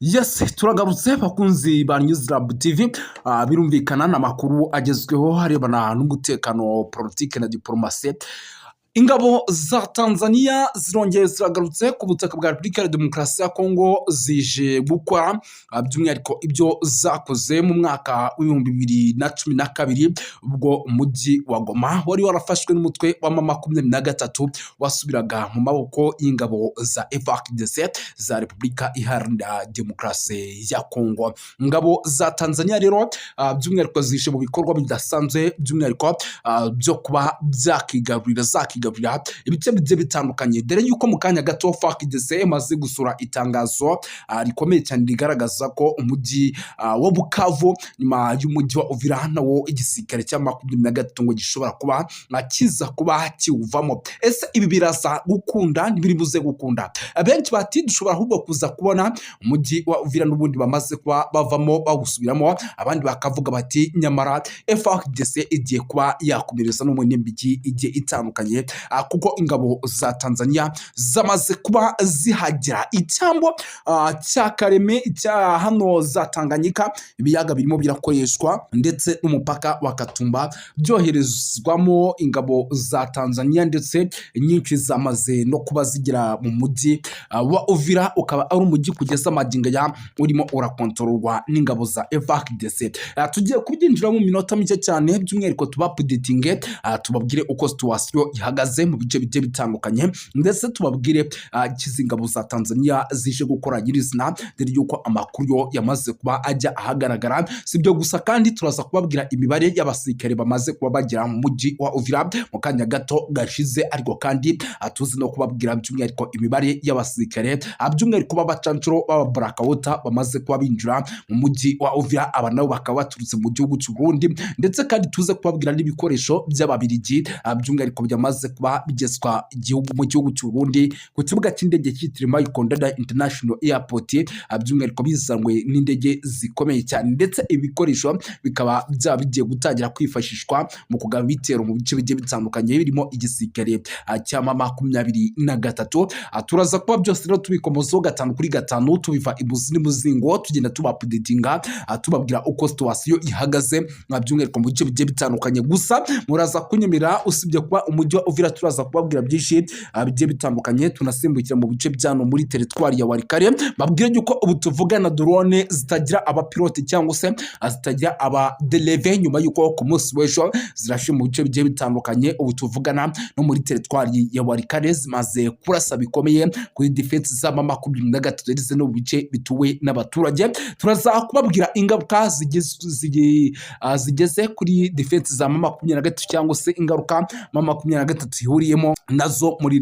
Yes, turagarutse bakunzi ba News Lab TV. Birumvikana n'amakuru agezweho harebana n'umutekano, politike na diplomasi. Ingabo za Tanzania zirongeye ziragarutse ku butaka bwa Repubulika ya Demokarasi ya Kongo, zije gukora by'umwihariko ibyo zakoze mu mwaka w'ibihumbi 2012 ubwo umujyi wa Goma wari warafashwe n'umutwe wa M23 wasubiraga mu maboko y'ingabo za FARDC za Repubulika Iharanira Demokarasi ya Kongo. Ingabo za Tanzania rero by'umwihariko zije mu bikorwa bidasanzwe, by'umwihariko byo kuba byakigarurira ibice bigiye bitandukanye, dore yuko mu kanya gato FARDC maze gusura itangazo rikomeye cyane rigaragaza ko umujyi wa Bukavu nyuma y'umujyi wa Uvira nawo igisirikare cya M23 ngo gishobora kuba kiza kuba kiwuvamo. Ese ibi biraza gukunda ntibiri buze gukunda? Abenshi bati dushobora ahubwo kuza kubona umujyi wa Uvira n'ubundi bamaze kuba bavamo bawusubiramo, abandi bakavuga bati nyamara FARDC igiye kuba yakomereza no mu n'imbigi igiye itandukanye, kuko ingabo za Tanzania zamaze kuba zihagera icyambo cya Kareme cya hano za Tanganyika. Ibiyaga birimo birakoreshwa ndetse n'umupaka wa Katumba byoherezwamo ingabo za Tanzania, ndetse nyinshi zamaze no kuba zigera mu mujyi wa Uvira, ukaba ari umujyi kugeza magingo ya urimo urakontororwa n'ingabo za FARDC. Tugiye kubyinjira mu minota mike cyane, by'umwihariko tubapdating, tubabwire uko situation ihagaze mu bice bigiye bitandukanye, ndetse tubabwire ikizi ingabo za Tanzania zije gukora nyirizina, dore yuko amakuru yo yamaze kuba ajya ahagaragara. Sibyo gusa kandi turaza kubabwira imibare y'abasirikare bamaze kuba bagera mu mujyi wa Uvira mu kanya gato gashize, ariko kandi tuzi no kubabwira by'umwihariko imibare y'abasirikare by'umwihariko b'abacancuro b'ababarakawuta bamaze kuba binjira mu mujyi wa Uvira, aba nabo bakaba baturutse mu gihugu cy'u Burundi, ndetse kandi tuze kubabwira n'ibikoresho by'ababirigi by'umwihariko byamaze kuba bigezwa mu gihugu cy'u Burundi ku kibuga cy'indege cyitiriwe Mayiko Ndadaye International Airport, by'umwihariko bizanwe n'indege zikomeye cyane, ndetse ibikoresho bikaba bigiye gutangira kwifashishwa mu kugaba ibitero mu bice bigiye bitandukanye birimo igisirikare cya M23. Turaza kuba byose rero tubikomozaho 5 kuri 5, tubiva ibuzi n'imuzingo, tugenda tubapdatinga, tubabwira uko situation ihagaze by'umwihariko mu bice bigiye bitandukanye. Gusa muraza kunyemera, usibye kuba umujyi wa Uvira turaza kubabwira byinshi bigiye bitandukanye, tunasimbukira mu bice byano muri teritwari ya Warikare, babwire yuko ubu tuvugana drone zitagira abapilote cyangwa se zitagira aba deleve, nyuma yuko ku munsi w'ejo zirashe mu bice bigiye bitandukanye. Ubu tuvugana no muri teritwari ya Warikare zimaze kurasa bikomeye kuri defense za M23 ndetse no bice bituwe n'abaturage. Turaza kubabwira ingaruka zigeze kuri defense za M23 cyangwa se ingaruka M23 ihuriyemo nazo muri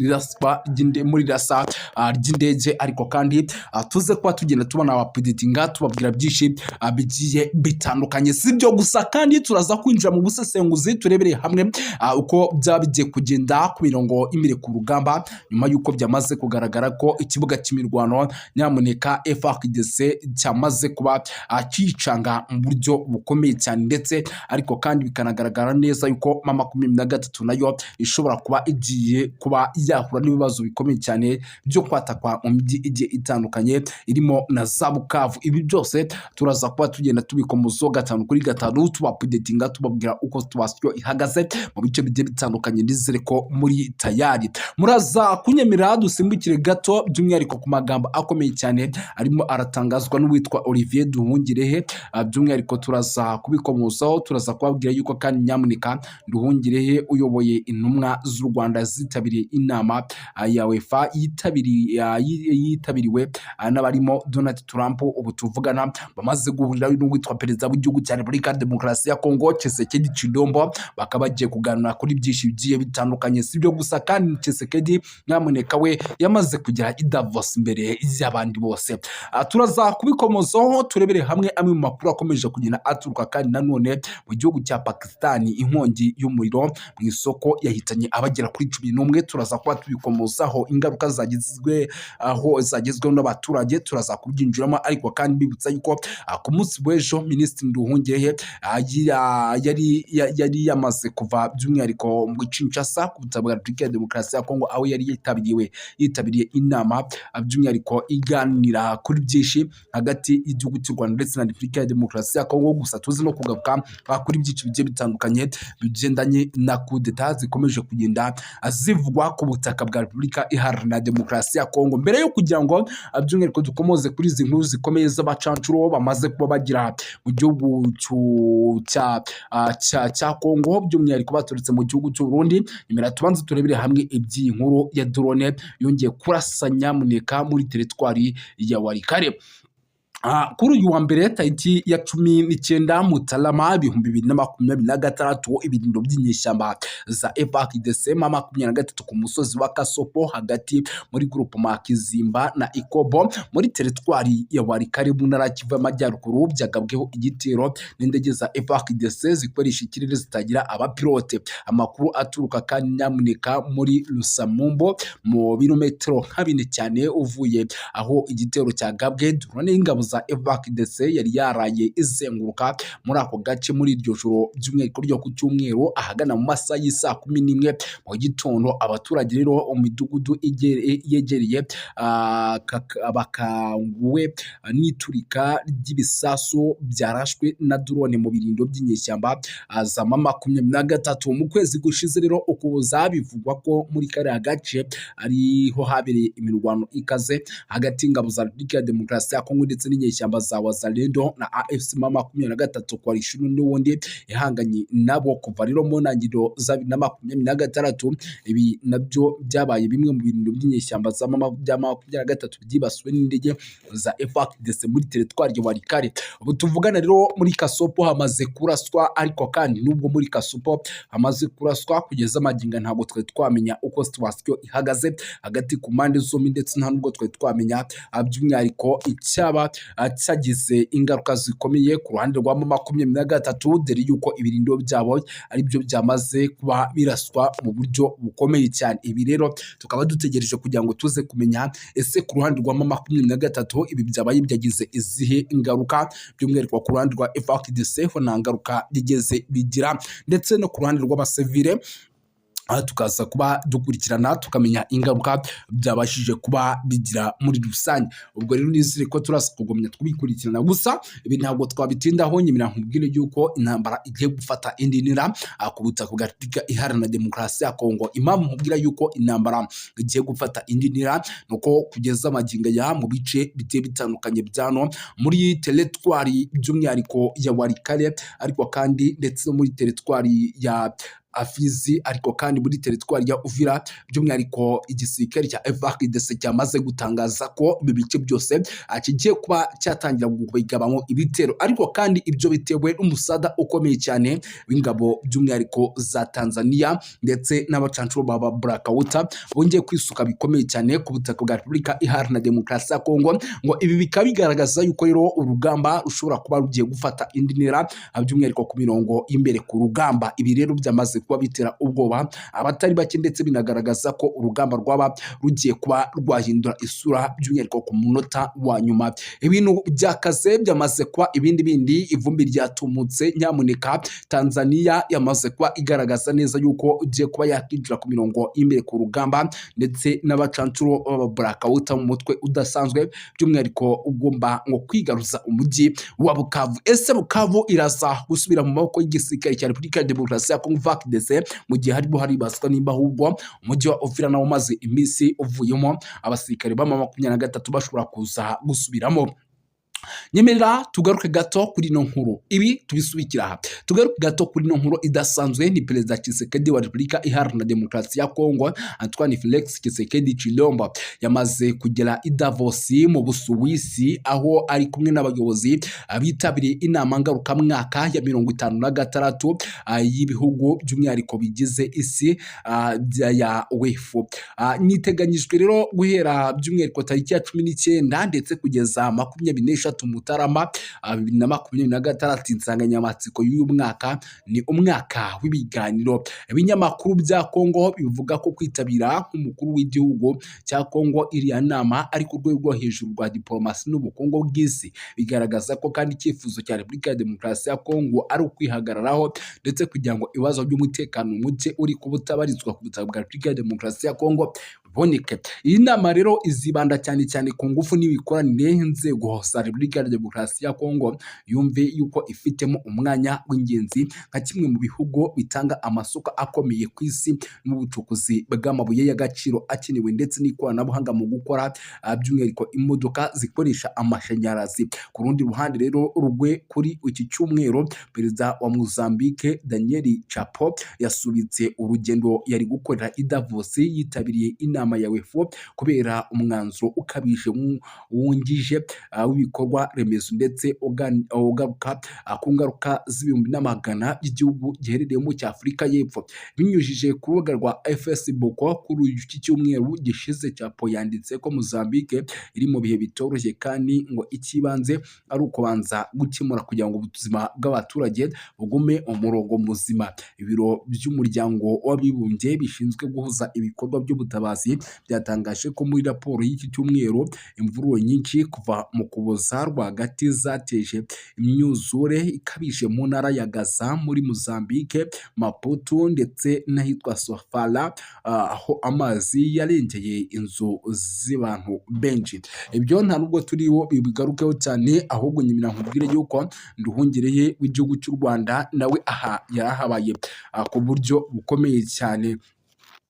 rasa ry'indege, ariko kandi tuze kuba tugenda tubona abapdatinga, tubabwira byinshi bigiye bitandukanye. Sibyo gusa kandi turaza kwinjira mu busesenguzi, turebere hamwe uko byaba bigiye kugenda ku mirongo imire ku rugamba, nyuma yuko byamaze kugaragara ko ikibuga cy'imirwano nyamuneka FARDC cyamaze kuba kicanga mu buryo bukomeye cyane, ndetse ariko kandi bikanagaragara neza yuko M23 nayo ishobora kuba igiye kuba yahura n'ibibazo bikomeye cyane byo kwatakwa mu mijyi igiye itandukanye irimo na za Bukavu. Ibi byose turaza kuba tugenda tubikomozaho 5 kuri 5, tubapdatinga, tubabwira uko situation ihagaze mu bice bigiye bitandukanye. Ndizere ko muri tayari muraza kunyemera, dusimbukire gato by'umwihariko ku magambo akomeye cyane arimo aratangazwa n'uwitwa Olivier Nduhungirehe. By'umwihariko turaza kubikomozaho, turaza kubabwira yuko kandi nyamuneka Nduhungirehe uyoboye intumwa z'u Rwanda zitabiriye inama ya UEFA yitabiriwe n'abarimo Donald Trump. Ubu tuvugana bamaze guhurira n'uwitwa perezida w'igihugu cya Repubulika ya Demokarasi ya Kongo Tshisekedi Tshilombo, bakaba bagiye kuganira kuri byinshi bigiye bitandukanye. Sibyo gusa kandi Tshisekedi nyamuneka we yamaze kugera i Davos imbere y'abandi bose. Turaza kubikomozaho, turebere hamwe amwe mu makuru akomeje kugenda aturuka kandi nanone mu gihugu cya Pakistan, inkongi y'umuriro mu isoko yahitanye abagera kuri 11 turaza kuba tubikomozaho ingaruka zagezweho n'abaturage turaza kubyinjiramo ariko kandi bibutsa yuko ku munsi w'ejo Minisitiri Nduhungirehe yari yamaze kuva by'umwihariko mu Kinshasa ku butaka bwa Repubulika ya Demokarasi ya Kongo aho yari yitabiriye inama by'umwihariko iganira kuri byinshi hagati y'igihugu cy'u Rwanda ndetse na Repubulika ya Demokarasi ya Kongo. Gusa tuzi no kugaruka kuri byinshi bigiye bitandukanye bigendanye na kudeta zikomeje kugenda zivugwa ku butaka bwa Repubulika Iharanira Demokarasi ya Kongo. Mbere yo kugira ngo by'umwihariko dukomoze kuri izi nkuru zikomeye z'abacancuro bamaze kuba bagira mu gihugu cya Kongo by'umwihariko baturutse mu gihugu cy'u Burundi, nyuma tubanze turebere hamwe iby'iyi nkuru ya drone yongeye kurasa Nyamuneka muri teritwari ya Walikale. Kuri uyu wa mbere tariki ya 19 Mutarama 2026 ibirindo by'inyeshyamba za FARDC M23 ku musozi wa Kasopo hagati muri groupe Makizimba na Ikobo muri teritwari ya Walikale mu ntara Kivu y'Amajyaruguru byagabweho igitero n'indege za FARDC zikoresha ikirere zitagira abapilote. Amakuru aturuka kandi Nyamuneka muri Rusamumbo mu birometero nk'abine cyane uvuye aho igitero cyagabwe. Drone y'ingabo za FARDC yari yaraye izenguruka muri ako gace muri iryo joro by'umwihariko ryo ku cyumweru ahagana mu masaha y'isa 11 mu gitondo. Abaturage rero mu midugudu yegereye bakanguwe n'iturika ry'ibisasu byarashwe na drone mu birindo by'inyeshyamba za M23. Mu kwezi gushize rero ukuza bivugwa ko muri kariya gace ariho habereye imirwano ikaze hagati y'ingabo za Repubulika ya Demokarasi ya Kongo ndetse n'inyeshyamba za Wazalendo na AFC M23 coalition n'ubundi ihanganye nabo kuva rero mu ntangiriro za 2026. Ibi nabyo byabaye bimwe mu bintu by'inyeshyamba za M23 byibasiwe n'indege za FARDC muri teritwari ya Walikale. Ubu tuvugana rero muri Kasopo hamaze kuraswa, ariko kandi nubwo muri Kasopo hamaze kuraswa kugeza maginga ntabwo twe twamenya uko situation ihagaze hagati ku mpande zombi ndetse nta nubwo twe twamenya by'umwihariko icyaba cyagize ingaruka zikomeye ku ruhande rwa M23 dore yuko ibirindo byabo ari byo byamaze kuba biraswa mu buryo bukomeye cyane. Ibi rero tukaba dutegereje kugira ngo tuze kumenya ese ku ruhande rwa M23 ibi byabaye byagize izihe ingaruka by'umwihariko ku ruhande rwa FARDC ho nta ngaruka bigeze bigira, ndetse no ku ruhande rw'abasivile tukaza kuba dukurikirana tukamenya ingaruka byabashije kuba bigira muri rusange. Ubwo rero nizere ko turasa kugomya twikurikirana, gusa ibi ntabwo twabitindaho. Nyemera nkubwire yuko intambara igiye gufata indi ntera ku butaka bwa Repubulika Iharanira Demokarasi ya Kongo. Impamvu nkubwira yuko intambara igiye gufata indi ntera nuko kugeza maginga ya mu bice bigiye bitandukanye byano muri teritwari by'umwihariko ya Walikale, ariko kandi ndetse muri teritwari ya Afizi, ariko kandi muri teritwari ya Uvira by'umwihariko igisirikare cya FARDC cyamaze gutangaza ko ibi bice byose kigiye kuba cyatangira kugabamo ibitero, ariko kandi ibyo bitewe n'umusada ukomeye cyane w'ingabo by'umwihariko za Tanzania ndetse n'abacancuro baba Blackout bongeye kwisuka bikomeye cyane ku butaka bwa Repubulika Iharanira Demokarasi ya Kongo. Ngo ibi bikaba bigaragaza yuko rero urugamba rushobora kuba rugiye gufata indi ntera by'umwihariko ku mirongo imbere ku rugamba. Ibi rero byamaze kuba bitera ubwoba abatari bake ndetse binagaragaza ko urugamba rwaba rugiye kuba rwahindura isura by'umwihariko ku munota wa nyuma. Ibintu byakaze byamaze kuba ibindi ivumbi ryatumutse. Nyamuneka Tanzania yamaze kuba igaragaza neza yuko ugiye kuba yakinjira ku mirongo imbere ku rugamba ndetse n'abacancuro baba Blackout mu mutwe udasanzwe by'umwihariko ugomba ngo kwigaruza umujyi wa Bukavu. Ese Bukavu iraza gusubira mu maboko y'igisirikare cya Repubulika ya Demokarasi ya Kongo FARDC mu gihe harimo haribaswa nimba ahubwo umujyi wa Uvira nawo umaze iminsi uvuyemo abasirikare ba M23 bashobora kuza gusubiramo. Nyemerera tugaruke gato kuri no nkuru, ibi tubisubikira aha. Tugaruke gato kuri no nkuru idasanzwe. Ni Perezida Tshisekedi wa Repubulika Iharanira Demokarasi ya Kongo Antoine Felix Tshisekedi Tshilombo yamaze kugera i Davos mu Busuwisi, aho ari kumwe n'abayobozi bitabiriye inama ngarukamwaka ya 56 y'ibihugu by'umwihariko bigize isi ya wefu. Niteganyijwe rero guhera by'umwihariko tariki ya 19 ndetse kugeza 24 Mutarama 2026. Insanganyamatsiko y'uyu mwaka ni umwaka w'ibiganiro. Ibinyamakuru bya Kongo bivuga ko kwitabira nk'umukuru w'igihugu cya Kongo iriya nama ari ku rwego rwo hejuru rwa diplomasi n'ubukungu bw'isi, bigaragaza ko kandi icyifuzo cya Repubulika ya Demokarasi ya Kongo ari ukwihagararaho ndetse kugira ngo ibibazo by'umutekano muke uri kubutabarizwa ku butaka bwa Repubulika ya Demokarasi ya Kongo biboneke. Iyi nama rero izibanda cyane cyane ku ngufu n'imikoranire y'inzego za Repubulika ya Demokarasi ya Kongo yumve yuko ifitemo umwanya w'ingenzi nka kimwe mu bihugu bitanga amasoko akomeye ku isi n'ubucukuzi bw'amabuye y'agaciro akenewe ndetse n'ikoranabuhanga mu gukora by'umwihariko imodoka zikoresha amashanyarazi. Ku rundi ruhande rero rwe kuri iki cyumweru perezida wa Mozambique Daniel Chapo yasubitse urugendo yari gukorera i Davos yitabiriye inama ya WEFO kubera umwanzuro ukabije wungije w'ibikorwa remezo ndetse ugaruka ku ngaruka z'ibihumbi n'amagana by'igihugu giherereyemo cya Afurika y'Epfo. Binyujije ku rubuga rwa Facebook kuri iki cyumweru gishize, Chapo yanditse ko Mozambique iri mu bihe bitoroshye kandi ngo ikibanze ari ukubanza gukemura kugira ngo ubuzima bw'abaturage bugume umurongo muzima. Ibiro by'umuryango w'abibumbye bishinzwe guhuza ibikorwa by'ubutabazi byatangaje ko muri raporo y'iki cyumweru imvururu nyinshi kuva mu Kuboza rwagati zateje imyuzure ikabije mu ntara ya Gaza muri Mozambique, Maputo ndetse n'ahitwa Sofala aho amazi yarengeye inzu z'abantu benshi. Ibyo nta nubwo turiho bigarukeho cyane, ahubwo nyina nkubwire yuko Nduhungirehe w'igihugu cy'u Rwanda nawe aha yarahabaye ku buryo bukomeye cyane.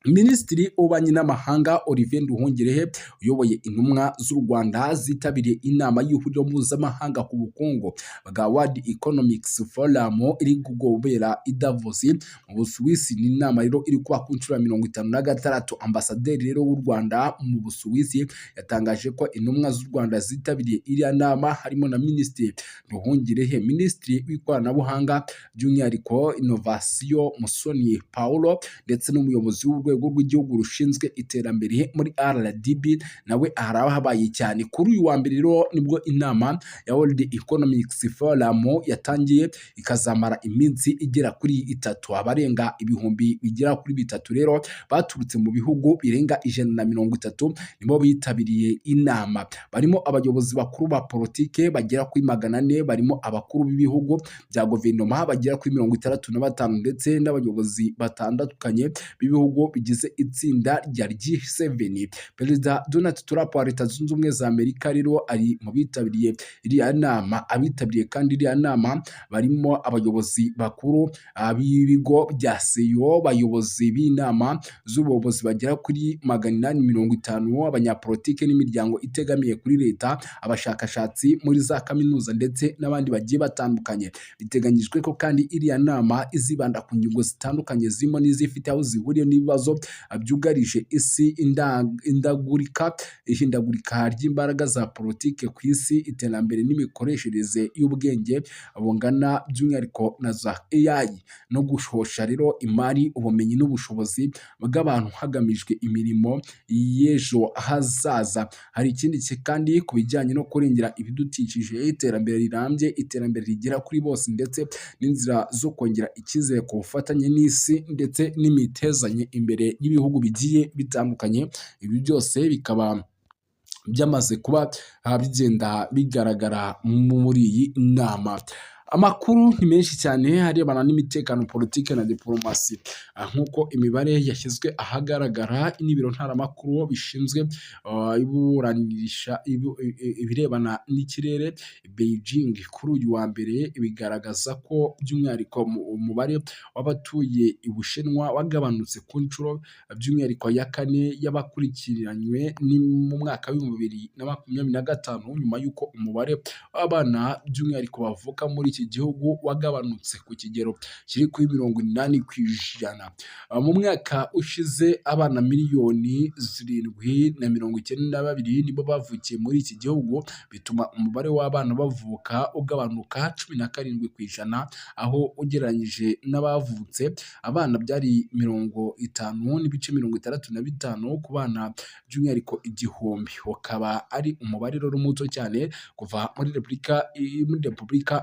Minisitiri w'ububanyi n'amahanga Olivier Nduhungirehe uyoboye intumwa z'u Rwanda zitabiriye inama y'ihuriro mpuzamahanga ku bukungu bwa World Economics Forum iri kubera i Davos mu Busuwisi. Ni inama rero iri kuba ku nshuro ya 56. Ambasaderi rero w'u Rwanda mu Busuwisi yatangaje ko intumwa z'u Rwanda zitabiriye iriya nama harimo na Minisitiri Nduhungirehe, Minisitiri w'ikoranabuhanga by'umwihariko Innovation Musoni Paulo ndetse n'umuyobozi w'urwego rw'igihugu rushinzwe iterambere muri RDB nawe arahabaye cyane. Kuri uyu wa mbere rero nibwo inama ya World Economics Forum yatangiye ikazamara iminsi igera kuri 3. Abarenga ibihumbi bigera kuri 3 rero baturutse mu bihugu birenga 130 nibo bitabiriye inama, barimo abayobozi bakuru ba politike bagera kuri 400, barimo abakuru b'ibihugu bya guverinoma bagera kuri 65 ndetse n'abayobozi batandukanye b'ibihugu bigize itsinda rya G7. Perezida Donald Trump wa Leta Zunze Ubumwe za Amerika rero ari mu bitabiriye iriya nama. Abitabiriye kandi iriya nama barimo abayobozi bakuru b'ibigo bya CEO, abayobozi b'inama z'ubuyobozi bagera kuri 850, abanyapolitike n'imiryango itegamiye kuri leta, abashakashatsi muri za kaminuza ndetse n'abandi bagiye batandukanye. Biteganyijwe ko kandi iriya nama izibanda ku ngingo zitandukanye zirimo n'izifite aho zihuriye n'ibibazo byugarije isi, ihindagurika ry'imbaraga za politike ku isi, iterambere n'imikoreshereze y'ubwenge bungana by'umwihariko na za AI no gushosha rero imari, ubumenyi n'ubushobozi bw'abantu hagamijwe imirimo y'ejo hazaza. Hari ikindi kandi ku bijyanye no kurengera ibidukikije, iterambere rirambye, iterambere rigera kuri bose ndetse n'inzira zo kongera icyizere ku bufatanye n'isi ndetse n'imitezanye imbere y'ibihugu bigiye bitandukanye. Ibi byose bikaba byamaze kuba bigenda bigaragara muri iyi nama. Amakuru ni menshi cyane arebana n'imitekano, politike na diplomasi, nk'uko imibare yashyizwe ahagaragara n'ibiro ntaramakuru bishinzwe iburanisha ibirebana n'ikirere Beijing kuri uyu wa mbere bigaragaza ko by'umwihariko umubare w'abatuye i Bushinwa wagabanutse ku nshuro by'umwihariko ya 4 y'abakurikiranywe mu mwaka wa 2025 nyuma y'uko umubare w'abana by'umwihariko bavuka muri iki gihugu wagabanutse ku kigero kiri kuri 80%. Mu mwaka ushize abana miliyoni 792 nibo bavukiye muri iki gihugu, bituma umubare w'abana bavuka ugabanuka 17%, aho ugereranyije n'abavutse abana byari 50,65 ku bana by'umwihariko igihumbi, ukaba ari umubare rero muto cyane kuva muri Repubulika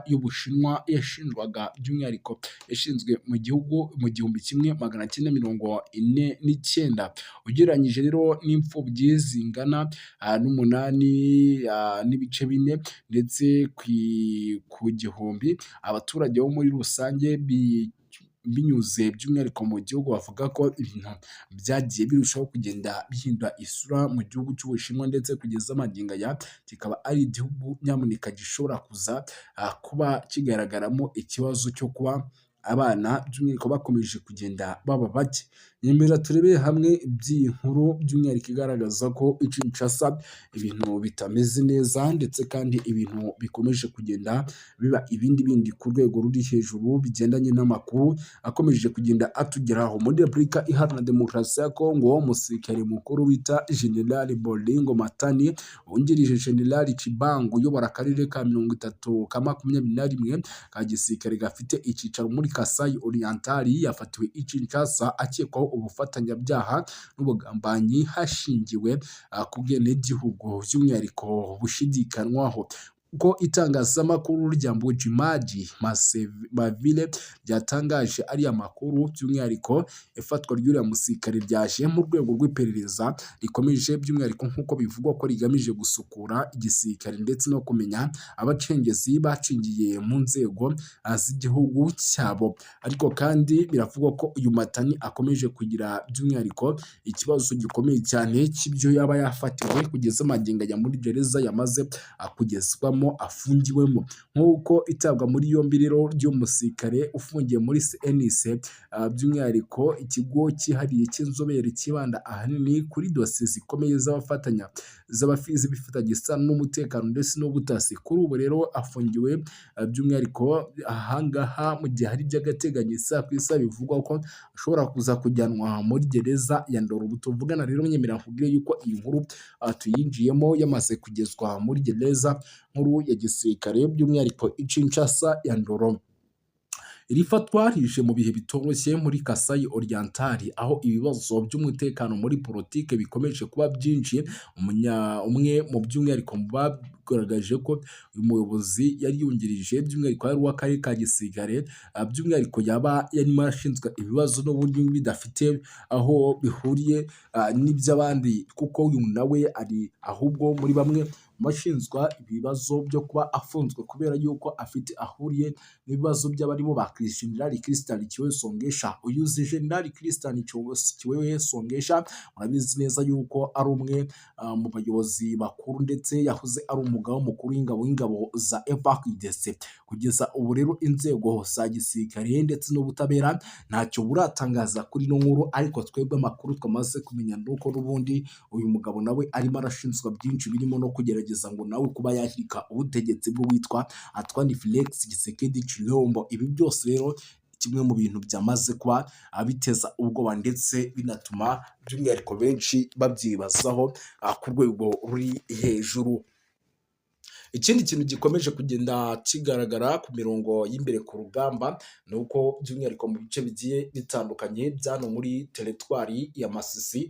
y'Ubushinwa yashinjwaga by'umwihariko yashinzwe mu gihugu mu 1949, ugereranyije rero n'imfubyi zingana n'8.4 ndetse ku gihumbi. Abaturage bo muri rusange binyuze by'umwihariko mu gihugu bavuga ko ibintu byagiye birushaho kugenda bihindura isura mu gihugu cy'Ubushinwa, ndetse kugeza magingo aya kikaba ari igihugu nyamuneka gishobora kuza kuba kigaragaramo ikibazo cyo kuba abana by'umwihariko bakomeje kugenda baba bake. Nyemera turebere hamwe iby'iyi nkuru by'umwihariko igaragaza ko i Kinshasa ibintu bitameze neza, ndetse kandi ibintu bikomeje kugenda biba ibindi ku rwego ruri hejuru bigendanye n'amakuru akomeje kugenda atugeraho. Muri Repubulika Iharanira Demokarasi ya Kongo, umusirikare mukuru bita General Bolingo Matani wungirije General Chibangu uyobora akarere ka 21 ka gisirikare gafite icyicaro muri Kasai Oriental yafatiwe i Kinshasa akekwaho ubufatanyabyaha n'ubugambanyi hashingiwe ku bwenegihugu by'umwihariko bushidikanywaho. Ko itangazamakuru rya Mbujimaji Mavile ryatangaje ariya makuru, by'umwihariko ifatwa ry'uriya musirikare ryaje mu rwego rw'iperereza rikomeje, by'umwihariko nk'uko bivugwa ko rigamije gusukura igisirikare ndetse no kumenya abacengezi bacingiye mu nzego z'igihugu cyabo. Ariko kandi biravugwa ko uyu Matani akomeje kugira by'umwihariko ikibazo gikomeye cyane cy'ibyo yaba yafatiwe kugeza magingo ya muri gereza yamaze kugezwamo afungiwemo, nk'uko itabwa muri yombi rero ry'umusirikare ufungiye muri CNC, by'umwihariko ikigo cyihariye cy'inzobere kibanda ahanini kuri dosiye zikomeye z'abifatanya isano n'umutekano ndetse n'ubutasi. Kuri ubu rero afungiwe by'umwihariko ahangaha mu gihe hari by'agateganyo isaha ku isaha bivugwa ko ashobora kuza kujyanwa muri gereza ya Ndoro. Ubu tuvugana rero nyemerera nkubwire yuko iyi nkuru tuyinjiyemo yamaze kugezwa muri gereza nkuru ya gisirikare by'umwihariko i Kinshasa ya Ndoro. Iri fatwa rije mu bihe bitoroshye muri Kasai Oriental, aho ibibazo by'umutekano muri politike bikomeje kuba byinshi. Umwe mu by'umwihariko bagaragaje ko uyu muyobozi yari yungirije by'umwihariko ari uw'akarere ka gisirikare, by'umwihariko yaba yarimo arashinzwe ibibazo n'ubundi bidafite aho bihuriye n'iby'abandi, kuko uyu nawe ari ahubwo muri bamwe bashinzwa ibibazo byo kuba afunzwe kubera yuko afite ahuriye n'ibibazo by'abarimo ba General Christian Kiwewe Songesha. Uyu General Christian Kiwewe Songesha murabizi neza yuko ari umwe mu bayobozi bakuru ndetse yahoze ari umugaba mukuru w'ingabo za FARDC. Kugeza ubu rero inzego za gisirikare ndetse n'ubutabera ntacyo buratangaza kuri ino nkuru, ariko twebwe amakuru twamaze kumenya nuko n'ubundi uyu mugabo nawe arimo arashinzwa byinshi birimo no kugerageza ngo nawe kuba yahirika ubutegetsi bwo witwa Antoine Felix Tshisekedi Tshilombo. Ibi byose rero kimwe mu bintu byamaze kuba biteza ubwoba ndetse binatuma by'umwihariko benshi babyibazaho ku rwego ruri hejuru. Ikindi kintu gikomeje kugenda kigaragara ku mirongo y'imbere ku rugamba ni uko by'umwihariko mu bice bigiye bitandukanye byano muri teritwari ya Masisi,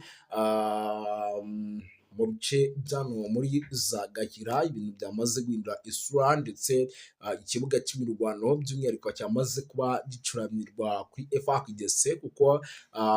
mu bice byano muri za Gahira ibintu byamaze guhindura isura, ndetse ikibuga cy'imirwano by'umwihariko cyamaze kuba gicuramirwa kuri FARDC, kuko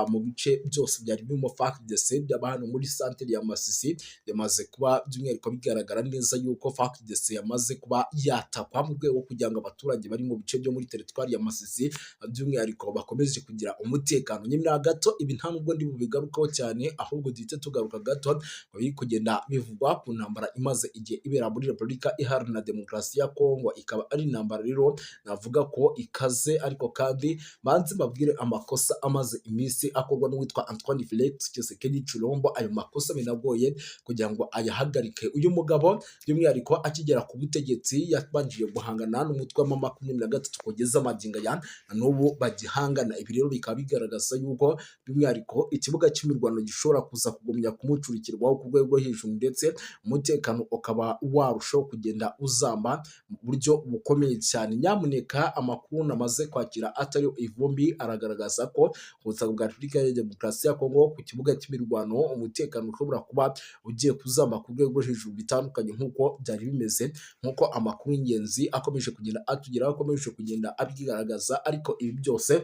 mu bice byose byari birimo FARDC byaba hano muri santere ya Masisi byamaze kuba by'umwihariko bigaragara neza yuko FARDC yamaze kuba yatakwa mu rwego kugira ngo abaturage bari mu bice byo muri teritwari ya Masisi by'umwihariko bakomeje kugira umutekano. Nyemera gato ibi nta nubwo ndi bubigarukaho cyane, ahubwo duhite tugaruka gato biri kugenda bivugwa ku ntambara imaze igihe ibera muri Repubulika Iharanira Demokarasi ya Kongo, ikaba ari intambara rero navuga ko ikaze, ariko kandi banze babwire amakosa amaze iminsi akorwa n'uwitwa Antoine Felix Tshisekedi Tshilombo. Ayo makosa binagoye kugira ngo ayahagarike. Uyu mugabo by'umwihariko akigera ku butegetsi yabanjiye guhangana n'umutwe wa M23 kugeza amagingo aya na n'ubu bagihangana. Ibi rero bikaba bigaragaza yuko by'umwihariko ikibuga cy'imirwano gishobora kuza kugumya kumucurikirwaho ku rwego rwo hejuru, ndetse umutekano ukaba warushaho kugenda uzamba mu buryo bukomeye cyane. Nyamuneka amakuru namaze kwakira atari ivumbi aragaragaza ko ku butaka bwa Repubulika ya Demokarasi ya Kongo ku kibuga cy'imirwano umutekano ushobora kuba ugiye kuzamba ku rwego rwo hejuru bitandukanye nk'uko byari bimeze, nk'uko amakuru y'ingenzi akomeje kugenda atugeraho, akomeje kugenda abigaragaza. Ariko ibi byose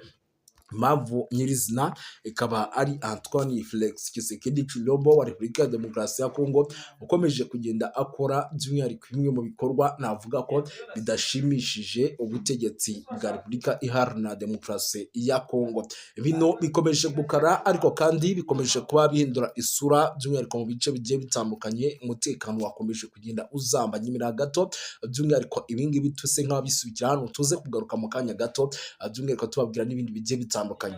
impamvu nyirizina ikaba ari Antoine Felix Tshisekedi Tshilombo wa Repubulika ya Demokarasi ya Kongo ukomeje kugenda akora by'umwihariko bimwe mu bikorwa navuga ko bidashimishije ubutegetsi bwa Repubulika Iharanira Demokarasi ya Kongo. Bino bikomeje gukara, ariko kandi bikomeje kuba bihindura isura by'umwihariko mu bice bigiye bitandukanye. Umutekano wakomeje kugenda uzamba nyimira gato, by'umwihariko ibingibi tuse nk'abisubikira hano tuze kugaruka mu kanya gato, by'umwihariko tubabwira n'ibindi bigiye bitandukanye.